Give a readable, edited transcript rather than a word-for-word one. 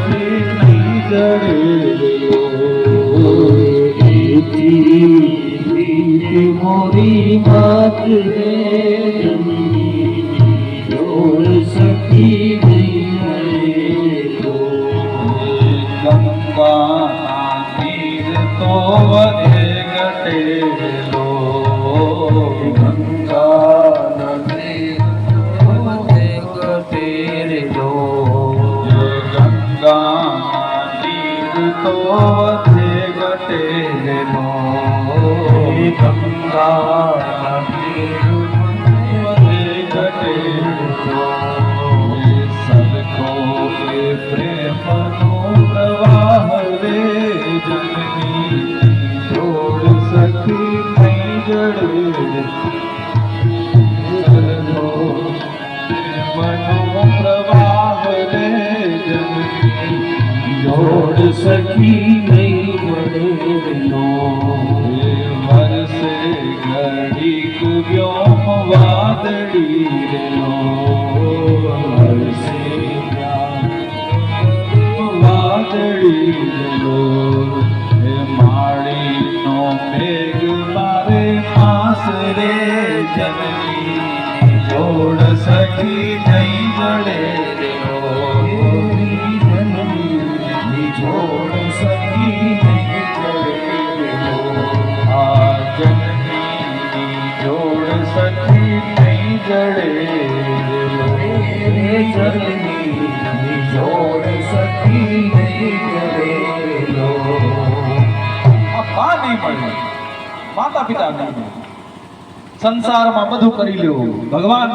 સખી નહીં જડે મોરી માત રે જોડ સખી નહીં મળે ગંગા નીર તો વધે ઘટેલો ગંગા નીર વધે ઘટેલો ગંગા નીર તો વધે ઘટેલો ગંગા નીર વધે ઘટેલો સરખો એ પ્રેમનો પ્રવાહ રે જનની જોડ સખી નહીં જડે સરખો પ્રેમનો પ્રવાહ રે જનની જોડ સખી નહીં મળેલો વરસે ઘડીક વ્યોમ વાદળી રેલો વરસે વાદળી રેલો હે માળીનો મેઘ મારે પાસ રે જનની જોડ સખી નહીં જડે રેલો જનની જોડ સખી નહીં જડે રેલો આ જનની જોડ સખી નહીં જડે રેલો જનની જોડ સખી નહીં જડે રેલો આ બા નહીં મળે માતા પિતા નહીં સંસારમાં બધું કરી લેવું ભગવાન